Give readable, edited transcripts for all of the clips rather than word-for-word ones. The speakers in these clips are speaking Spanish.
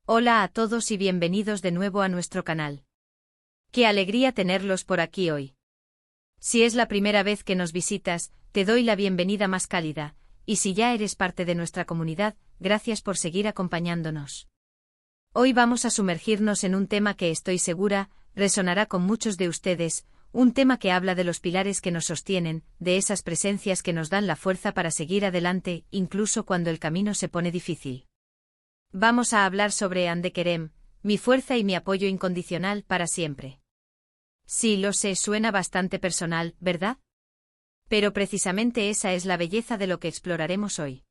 Hola a todos y bienvenidos de nuevo a nuestro canal. Qué alegría tenerlos por aquí hoy. Si es la primera vez que nos visitas, te doy la bienvenida más cálida, y si ya eres parte de nuestra comunidad, gracias por seguir acompañándonos. Hoy vamos a sumergirnos en un tema que estoy segura, resonará con muchos de ustedes, un tema que habla de los pilares que nos sostienen, de esas presencias que nos dan la fuerza para seguir adelante, incluso cuando el camino se pone difícil. Vamos a hablar sobre Ande Kerem, mi fuerza y mi apoyo incondicional para siempre. Sí, lo sé, suena bastante personal, ¿verdad? Pero precisamente esa es la belleza de lo que exploraremos hoy.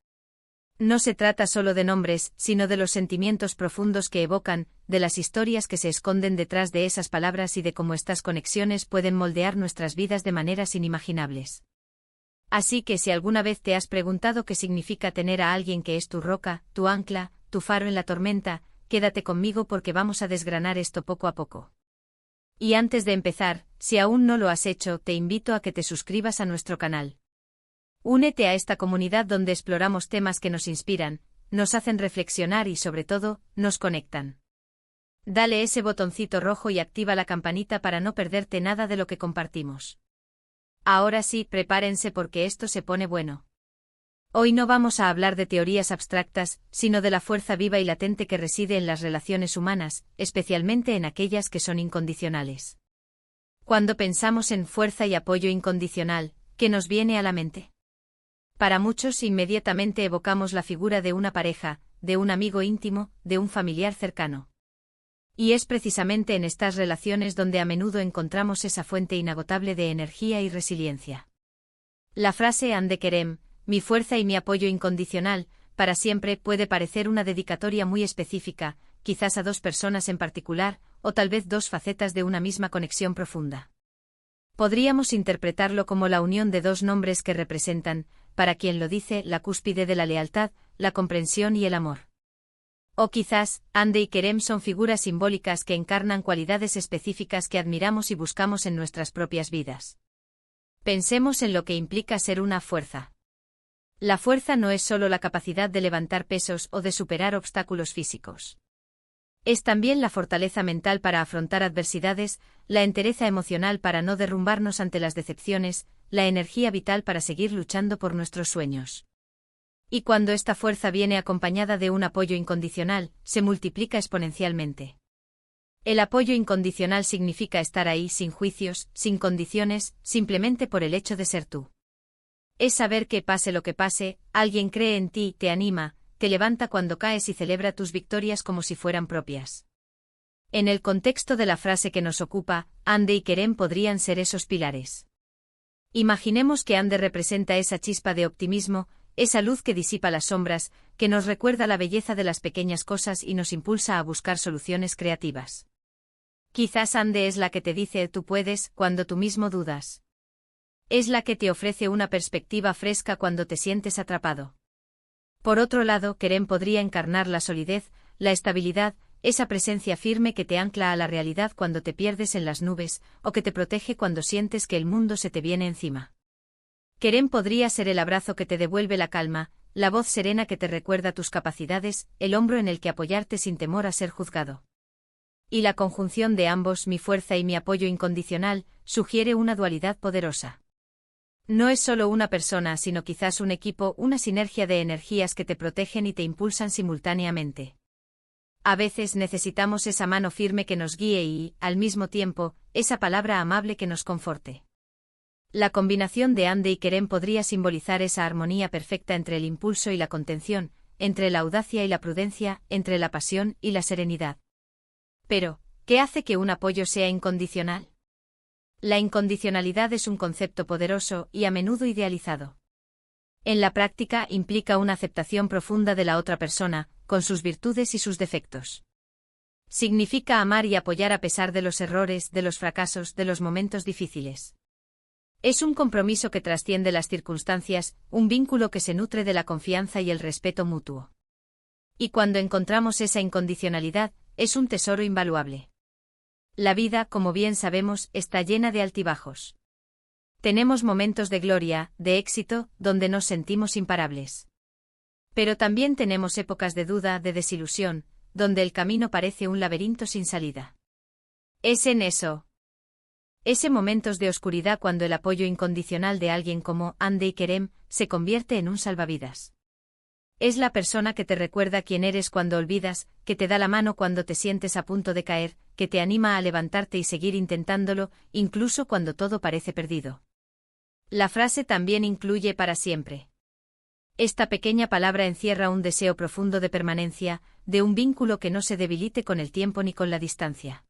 No se trata solo de nombres, sino de los sentimientos profundos que evocan, de las historias que se esconden detrás de esas palabras y de cómo estas conexiones pueden moldear nuestras vidas de maneras inimaginables. Así que si alguna vez te has preguntado qué significa tener a alguien que es tu roca, tu ancla, tu faro en la tormenta, quédate conmigo porque vamos a desgranar esto poco a poco. Y antes de empezar, si aún no lo has hecho, te invito a que te suscribas a nuestro canal. Únete a esta comunidad donde exploramos temas que nos inspiran, nos hacen reflexionar y sobre todo, nos conectan. Dale ese botoncito rojo y activa la campanita para no perderte nada de lo que compartimos. Ahora sí, prepárense porque esto se pone bueno. Hoy no vamos a hablar de teorías abstractas, sino de la fuerza viva y latente que reside en las relaciones humanas, especialmente en aquellas que son incondicionales. Cuando pensamos en fuerza y apoyo incondicional, ¿qué nos viene a la mente? Para muchos inmediatamente evocamos la figura de una pareja, de un amigo íntimo, de un familiar cercano. Y es precisamente en estas relaciones donde a menudo encontramos esa fuente inagotable de energía y resiliencia. La frase Ande Kerem, mi fuerza y mi apoyo incondicional, para siempre, puede parecer una dedicatoria muy específica, quizás a dos personas en particular, o tal vez dos facetas de una misma conexión profunda. Podríamos interpretarlo como la unión de dos nombres que representan, para quien lo dice, la cúspide de la lealtad, la comprensión y el amor. O quizás, Ande y Kerem son figuras simbólicas que encarnan cualidades específicas que admiramos y buscamos en nuestras propias vidas. Pensemos en lo que implica ser una fuerza. La fuerza no es solo la capacidad de levantar pesos o de superar obstáculos físicos. Es también la fortaleza mental para afrontar adversidades, la entereza emocional para no derrumbarnos ante las decepciones, la energía vital para seguir luchando por nuestros sueños. Y cuando esta fuerza viene acompañada de un apoyo incondicional, se multiplica exponencialmente. El apoyo incondicional significa estar ahí sin juicios, sin condiciones, simplemente por el hecho de ser tú. Es saber que pase lo que pase, alguien cree en ti, te anima, te levanta cuando caes y celebra tus victorias como si fueran propias. En el contexto de la frase que nos ocupa, Ande y Kerem podrían ser esos pilares. Imaginemos que Ande representa esa chispa de optimismo, esa luz que disipa las sombras, que nos recuerda la belleza de las pequeñas cosas y nos impulsa a buscar soluciones creativas. Quizás Ande es la que te dice tú puedes cuando tú mismo dudas. Es la que te ofrece una perspectiva fresca cuando te sientes atrapado. Por otro lado, Kerem podría encarnar la solidez, la estabilidad, esa presencia firme que te ancla a la realidad cuando te pierdes en las nubes, o que te protege cuando sientes que el mundo se te viene encima. Kerem podría ser el abrazo que te devuelve la calma, la voz serena que te recuerda tus capacidades, el hombro en el que apoyarte sin temor a ser juzgado. Y la conjunción de ambos, mi fuerza y mi apoyo incondicional, sugiere una dualidad poderosa. No es solo una persona, sino quizás un equipo, una sinergia de energías que te protegen y te impulsan simultáneamente. A veces necesitamos esa mano firme que nos guíe y, al mismo tiempo, esa palabra amable que nos conforte. La combinación de Ande y Kerem podría simbolizar esa armonía perfecta entre el impulso y la contención, entre la audacia y la prudencia, entre la pasión y la serenidad. Pero, ¿qué hace que un apoyo sea incondicional? La incondicionalidad es un concepto poderoso y a menudo idealizado. En la práctica implica una aceptación profunda de la otra persona, con sus virtudes y sus defectos. Significa amar y apoyar a pesar de los errores, de los fracasos, de los momentos difíciles. Es un compromiso que trasciende las circunstancias, un vínculo que se nutre de la confianza y el respeto mutuo. Y cuando encontramos esa incondicionalidad, es un tesoro invaluable. La vida, como bien sabemos, está llena de altibajos. Tenemos momentos de gloria, de éxito, donde nos sentimos imparables. Pero también tenemos épocas de duda, de desilusión, donde el camino parece un laberinto sin salida. Es en ese momentos de oscuridad cuando el apoyo incondicional de alguien como Hande y Kerem se convierte en un salvavidas. Es la persona que te recuerda quién eres cuando olvidas, que te da la mano cuando te sientes a punto de caer, que te anima a levantarte y seguir intentándolo, incluso cuando todo parece perdido. La frase también incluye para siempre. Esta pequeña palabra encierra un deseo profundo de permanencia, de un vínculo que no se debilite con el tiempo ni con la distancia.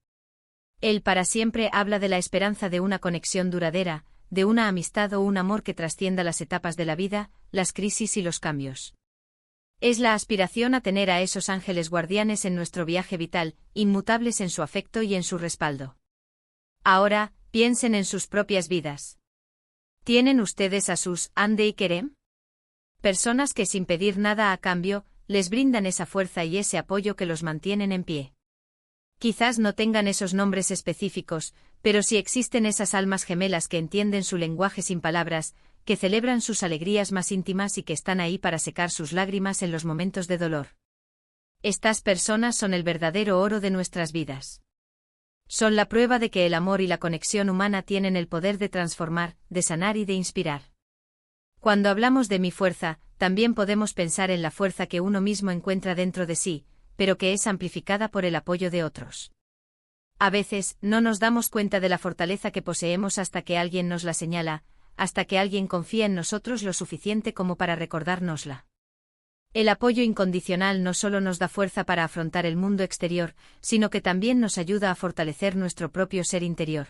El para siempre habla de la esperanza de una conexión duradera, de una amistad o un amor que trascienda las etapas de la vida, las crisis y los cambios. Es la aspiración a tener a esos ángeles guardianes en nuestro viaje vital, inmutables en su afecto y en su respaldo. Ahora, piensen en sus propias vidas. ¿Tienen ustedes a sus Hande y Kerem? Personas que sin pedir nada a cambio, les brindan esa fuerza y ese apoyo que los mantienen en pie. Quizás no tengan esos nombres específicos, pero sí existen esas almas gemelas que entienden su lenguaje sin palabras, que celebran sus alegrías más íntimas y que están ahí para secar sus lágrimas en los momentos de dolor. Estas personas son el verdadero oro de nuestras vidas. Son la prueba de que el amor y la conexión humana tienen el poder de transformar, de sanar y de inspirar. Cuando hablamos de mi fuerza, también podemos pensar en la fuerza que uno mismo encuentra dentro de sí, pero que es amplificada por el apoyo de otros. A veces, no nos damos cuenta de la fortaleza que poseemos hasta que alguien nos la señala, hasta que alguien confía en nosotros lo suficiente como para recordárnosla. El apoyo incondicional no solo nos da fuerza para afrontar el mundo exterior, sino que también nos ayuda a fortalecer nuestro propio ser interior.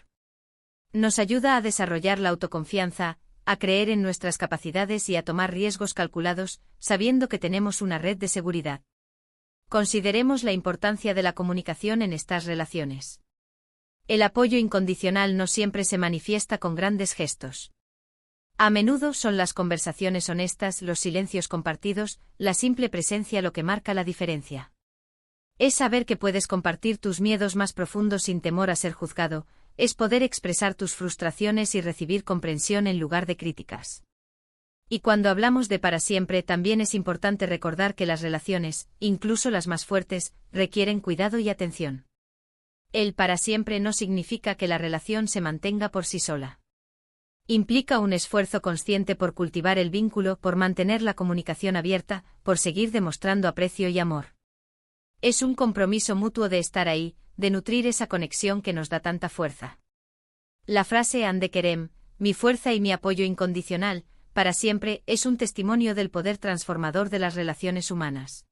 Nos ayuda a desarrollar la autoconfianza, a creer en nuestras capacidades y a tomar riesgos calculados, sabiendo que tenemos una red de seguridad. Consideremos la importancia de la comunicación en estas relaciones. El apoyo incondicional no siempre se manifiesta con grandes gestos. A menudo son las conversaciones honestas, los silencios compartidos, la simple presencia lo que marca la diferencia. Es saber que puedes compartir tus miedos más profundos sin temor a ser juzgado, es poder expresar tus frustraciones y recibir comprensión en lugar de críticas. Y cuando hablamos de para siempre también es importante recordar que las relaciones, incluso las más fuertes, requieren cuidado y atención. El para siempre no significa que la relación se mantenga por sí sola. Implica un esfuerzo consciente por cultivar el vínculo, por mantener la comunicación abierta, por seguir demostrando aprecio y amor. Es un compromiso mutuo de estar ahí, de nutrir esa conexión que nos da tanta fuerza. La frase Hande Kerem, mi fuerza y mi apoyo incondicional, para siempre, es un testimonio del poder transformador de las relaciones humanas.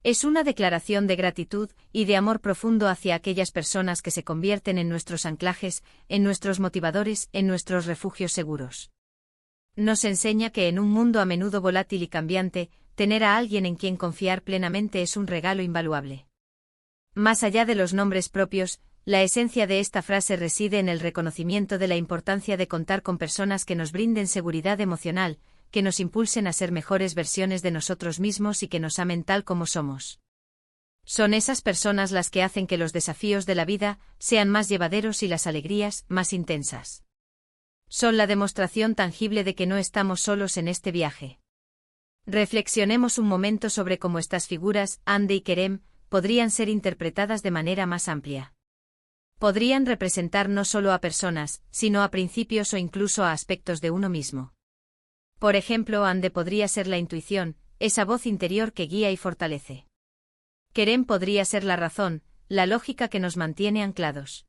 Es una declaración de gratitud y de amor profundo hacia aquellas personas que se convierten en nuestros anclajes, en nuestros motivadores, en nuestros refugios seguros. Nos enseña que en un mundo a menudo volátil y cambiante, tener a alguien en quien confiar plenamente es un regalo invaluable. Más allá de los nombres propios, la esencia de esta frase reside en el reconocimiento de la importancia de contar con personas que nos brinden seguridad emocional, que nos impulsen a ser mejores versiones de nosotros mismos y que nos amen tal como somos. Son esas personas las que hacen que los desafíos de la vida sean más llevaderos y las alegrías más intensas. Son la demostración tangible de que no estamos solos en este viaje. Reflexionemos un momento sobre cómo estas figuras, Hande y Kerem, podrían ser interpretadas de manera más amplia. Podrían representar no solo a personas, sino a principios o incluso a aspectos de uno mismo. Por ejemplo, Hande podría ser la intuición, esa voz interior que guía y fortalece. Kerem podría ser la razón, la lógica que nos mantiene anclados.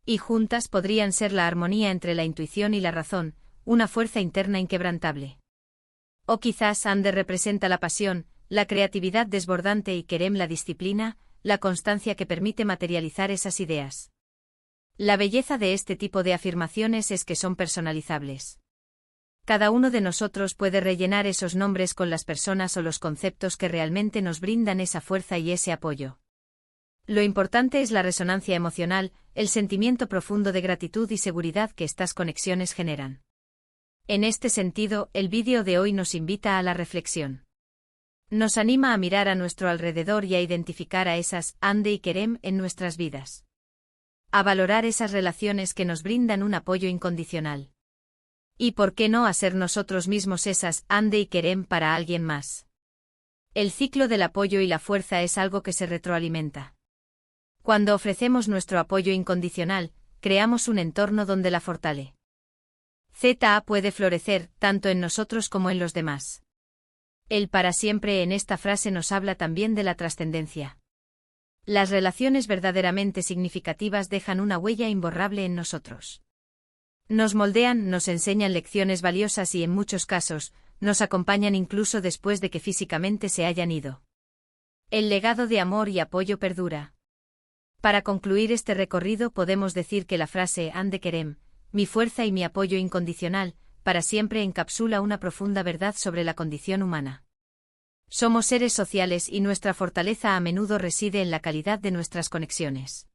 Y juntas podrían ser la armonía entre la intuición y la razón, una fuerza interna inquebrantable. O quizás Hande representa la pasión, la creatividad desbordante y Kerem la disciplina, la constancia que permite materializar esas ideas. La belleza de este tipo de afirmaciones es que son personalizables. Cada uno de nosotros puede rellenar esos nombres con las personas o los conceptos que realmente nos brindan esa fuerza y ese apoyo. Lo importante es la resonancia emocional, el sentimiento profundo de gratitud y seguridad que estas conexiones generan. En este sentido, el vídeo de hoy nos invita a la reflexión. Nos anima a mirar a nuestro alrededor y a identificar a esas Hande y Kerem en nuestras vidas. A valorar esas relaciones que nos brindan un apoyo incondicional. ¿Y por qué no a ser nosotros mismos esas Hande y Kerem para alguien más? El ciclo del apoyo y la fuerza es algo que se retroalimenta. Cuando ofrecemos nuestro apoyo incondicional, creamos un entorno donde la fortaleza puede florecer, tanto en nosotros como en los demás. El para siempre en esta frase nos habla también de la trascendencia. Las relaciones verdaderamente significativas dejan una huella imborrable en nosotros. Nos moldean, nos enseñan lecciones valiosas y en muchos casos, nos acompañan incluso después de que físicamente se hayan ido. El legado de amor y apoyo perdura. Para concluir este recorrido podemos decir que la frase Ande Kerem, mi fuerza y mi apoyo incondicional, para siempre encapsula una profunda verdad sobre la condición humana. Somos seres sociales y nuestra fortaleza a menudo reside en la calidad de nuestras conexiones.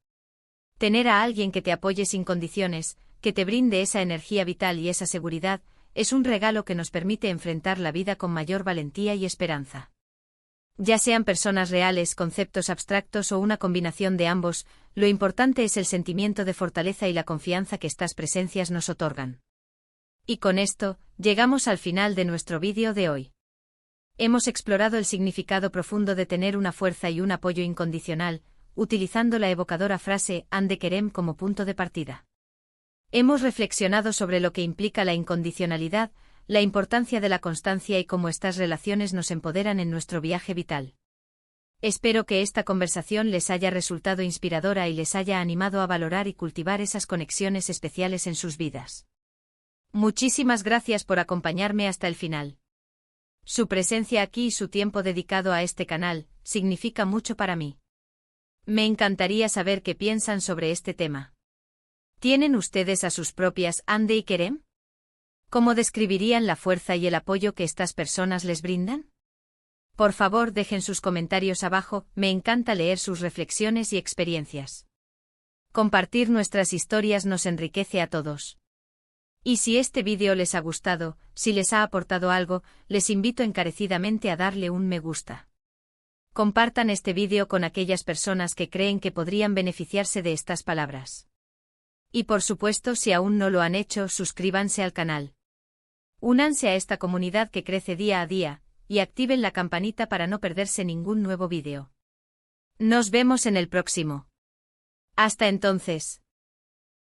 Tener a alguien que te apoye sin condiciones, que te brinde esa energía vital y esa seguridad, es un regalo que nos permite enfrentar la vida con mayor valentía y esperanza. Ya sean personas reales, conceptos abstractos o una combinación de ambos, lo importante es el sentimiento de fortaleza y la confianza que estas presencias nos otorgan. Y con esto, llegamos al final de nuestro vídeo de hoy. Hemos explorado el significado profundo de tener una fuerza y un apoyo incondicional, utilizando la evocadora frase Ande Kerem como punto de partida. Hemos reflexionado sobre lo que implica la incondicionalidad, la importancia de la constancia y cómo estas relaciones nos empoderan en nuestro viaje vital. Espero que esta conversación les haya resultado inspiradora y les haya animado a valorar y cultivar esas conexiones especiales en sus vidas. Muchísimas gracias por acompañarme hasta el final. Su presencia aquí y su tiempo dedicado a este canal significa mucho para mí. Me encantaría saber qué piensan sobre este tema. ¿Tienen ustedes a sus propias Ande y Kerem? ¿Cómo describirían la fuerza y el apoyo que estas personas les brindan? Por favor, dejen sus comentarios abajo, me encanta leer sus reflexiones y experiencias. Compartir nuestras historias nos enriquece a todos. Y si este vídeo les ha gustado, si les ha aportado algo, les invito encarecidamente a darle un me gusta. Compartan este vídeo con aquellas personas que creen que podrían beneficiarse de estas palabras. Y por supuesto, si aún no lo han hecho, suscríbanse al canal. Únanse a esta comunidad que crece día a día, y activen la campanita para no perderse ningún nuevo vídeo. Nos vemos en el próximo. Hasta entonces.